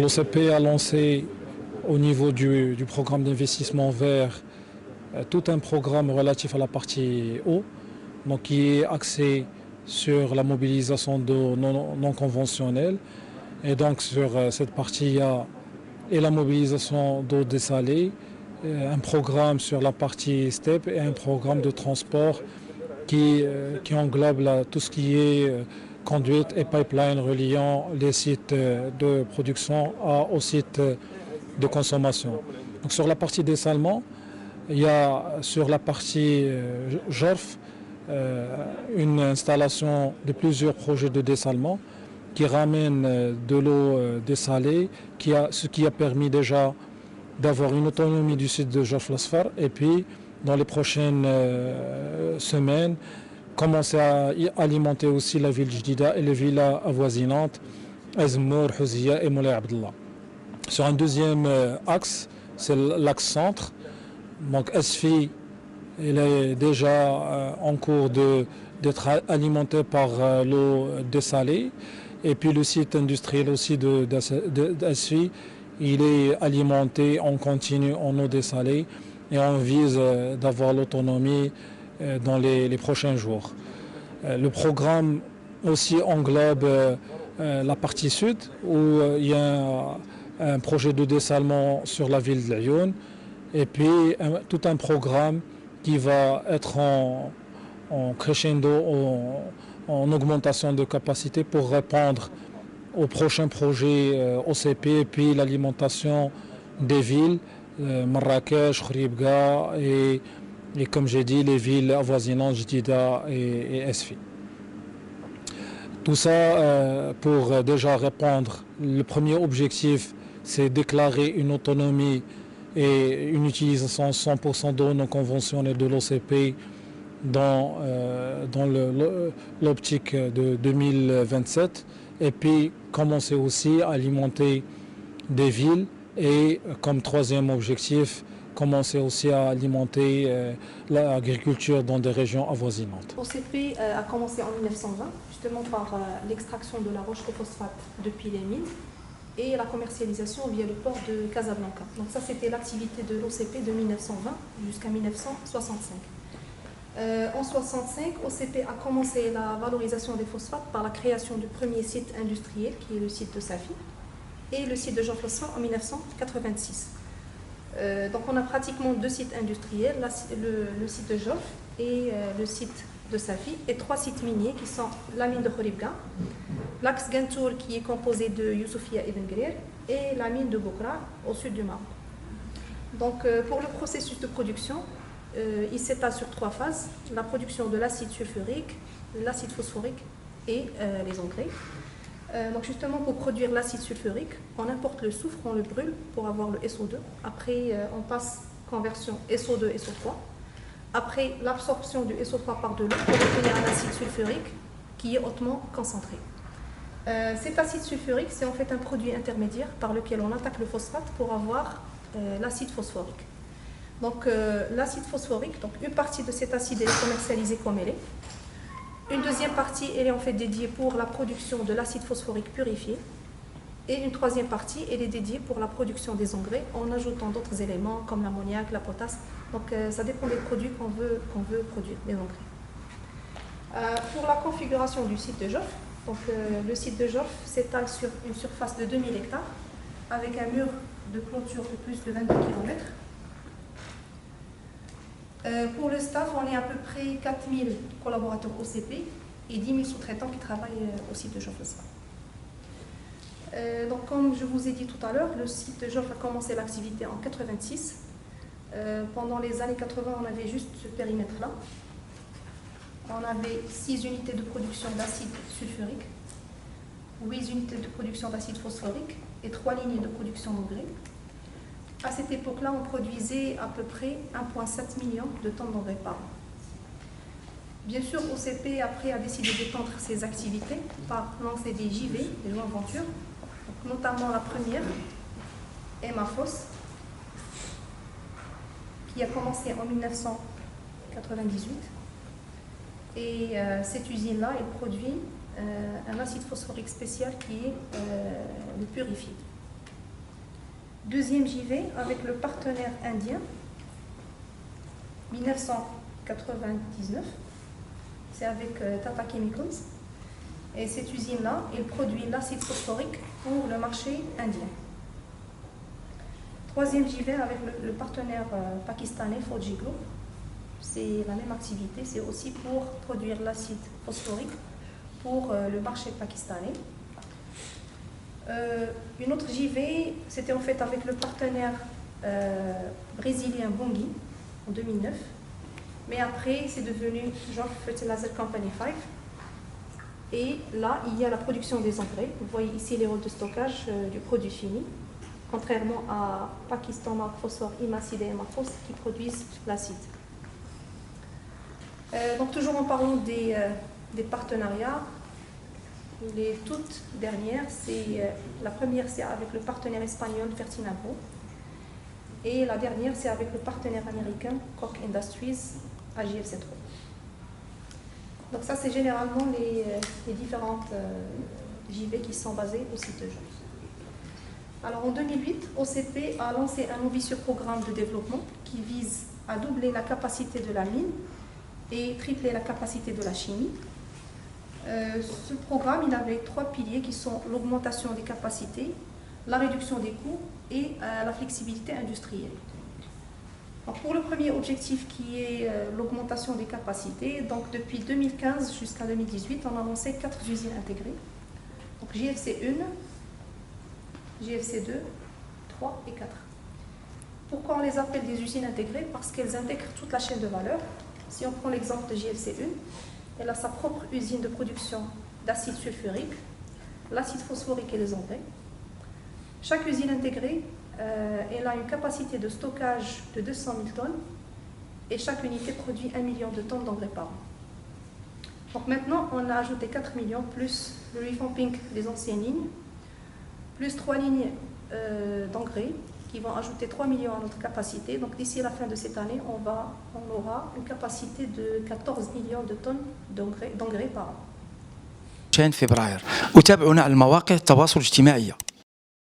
l'OCP a lancé au niveau du programme d'investissement vert tout un programme relatif à la partie eau, donc qui est axé sur la mobilisation d'eau non conventionnelle. Et donc sur cette partie, il y a et la mobilisation d'eau dessalée, un programme sur la partie STEP et un programme de transport qui englobe tout ce qui est conduite et pipeline reliant les sites de production aux sites de consommation. Donc sur la partie dessalement, il y a sur la partie JORF une installation de plusieurs projets de dessalement qui ramènent de l'eau dessalée, ce qui a permis déjà d'avoir une autonomie du site de Jorf Lasfar et puis dans les prochaines semaines commencer à alimenter aussi la ville Jdida et les villas avoisinantes Azmour, Houzia et Moulay Abdallah. Sur un deuxième axe, c'est l'axe centre. Donc Asfi, il est déjà en cours d'être alimenté par l'eau dessalée. Et puis le site industriel aussi d'Asfi, il est alimenté en continu en eau dessalée et on vise d'avoir l'autonomie dans les prochains jours. Le programme aussi englobe la partie sud où il y a un projet de dessalement sur la ville de Lyon et puis tout un programme qui va être en crescendo, en augmentation de capacité pour répondre aux prochains projets OCP et puis l'alimentation des villes, Marrakech, Khouribga et comme j'ai dit, les villes avoisinantes, Jdida et Esfi. Tout ça pour déjà répondre. Le premier objectif, c'est déclarer une autonomie et une utilisation 100% d'eau non conventionnelle de l'OCP dans l'optique de 2027 et puis commencer aussi à alimenter des villes et comme troisième objectif, commencer aussi à alimenter l'agriculture dans des régions avoisinantes. L'OCP a commencé en 1920 justement par l'extraction de la roche au phosphate depuis les mines et la commercialisation via le port de Casablanca. Donc ça c'était l'activité de l'OCP de 1920 jusqu'à 1965. En 1965, OCP a commencé la valorisation des phosphates par la création du premier site industriel qui est le site de Safi et le site de Jorf Lasfar en 1986. Donc on a pratiquement deux sites industriels, le site de Jorf et le site de Safi, et trois sites miniers qui sont la mine de Khouribga, l'axe Gantour qui est composé de Youssoufia Ibn Grir et la mine de Boukra au sud du Maroc. Donc pour le processus de production, il s'étale sur trois phases, la production de l'acide sulfurique, l'acide phosphorique et les engrais. Donc justement pour produire l'acide sulfurique, on importe le soufre, on le brûle pour avoir le SO2. Après on passe conversion SO2, SO3. Après l'absorption du SO3 par de l'eau pour obtenir un acide sulfurique qui est hautement concentré. Cet acide sulfurique, c'est en fait un produit intermédiaire par lequel on attaque le phosphate pour avoir l'acide phosphorique. Donc l'acide phosphorique, donc une partie de cet acide est commercialisée comme elle est. Une deuxième partie, elle est en fait dédiée pour la production de l'acide phosphorique purifié. Et une troisième partie, elle est dédiée pour la production des engrais en ajoutant d'autres éléments comme l'ammoniac, la potasse. Donc ça dépend des produits qu'on veut produire, des engrais. Pour la configuration du site de Jorf, donc le site de Jorf s'étale sur une surface de 2000 hectares avec un mur de clôture de plus de 22 km. Pour le staff, on est à peu près 4000 collaborateurs OCP et 10 000 sous-traitants qui travaillent au site de Jorf Lasfar. Donc comme je vous ai dit tout à l'heure, le site de Jorf a commencé l'activité en 86. Pendant les années 80, on avait juste ce périmètre-là. On avait 6 unités de production d'acide sulfurique, 8 unités de production d'acide phosphorique et 3 lignes de production d'engrais. À cette époque-là, on produisait à peu près 1,7 million de tonnes d'engrais par an. Bien sûr, OCP après a décidé d'étendre ses activités par lancer des JV, des joint ventures, notamment la première, Emafos, qui a commencé en 1998. Et cette usine-là, elle produit un acide phosphorique spécial qui est le purifié. Deuxième JV avec le partenaire indien, 1999, c'est avec Tata Chemicals. Et cette usine-là, elle produit l'acide phosphorique pour le marché indien. Troisième JV avec le partenaire pakistanais Fuji Group. C'est la même activité, c'est aussi pour produire l'acide phosphorique pour le marché pakistanais. Une autre JV, c'était en fait avec le partenaire brésilien Bunge en 2009. Mais après, c'est devenu Gulf Fertilizer Company 5. Et là, il y a la production des engrais. Vous voyez ici les rôles de stockage du produit fini. Contrairement à Pakistan, Marc Phosphore, Imacide et Mafos qui produisent l'acide. Donc toujours en parlant des partenariats, les toutes dernières, la première c'est avec le partenaire espagnol Fertinagro et la dernière c'est avec le partenaire américain Koch Industries à JFC3. Donc ça c'est généralement les différentes JV qui sont basées au site de Gulf. Alors en 2008, OCP a lancé un ambitieux programme de développement qui vise à doubler la capacité de la mine et tripler la capacité de la chimie. Ce programme, il avait 3 piliers qui sont l'augmentation des capacités, la réduction des coûts et la flexibilité industrielle. Donc pour le premier objectif qui est l'augmentation des capacités, donc depuis 2015 jusqu'à 2018, on a lancé 4 usines intégrées. Donc JFC 1, JFC 2, 3 et 4. Pourquoi on les appelle des usines intégrées? Parce qu'elles intègrent toute la chaîne de valeur. Si on prend l'exemple de JFC 1, elle a sa propre usine de production d'acide sulfurique, l'acide phosphorique et les engrais. Chaque usine intégrée, elle a une capacité de stockage de 200 000 tonnes et chaque unité produit 1 million de tonnes d'engrais par an. Donc maintenant, on a ajouté 4 millions plus le revamping des anciennes lignes, plus 3 lignes d'engrais qui vont ajouter 3 millions à notre capacité. Donc d'ici la fin de cette année, on aura une capacité de 14 millions de tonnes d'engrais par an. فبراير وتابعونا على المواقع التواصل الاجتماعي.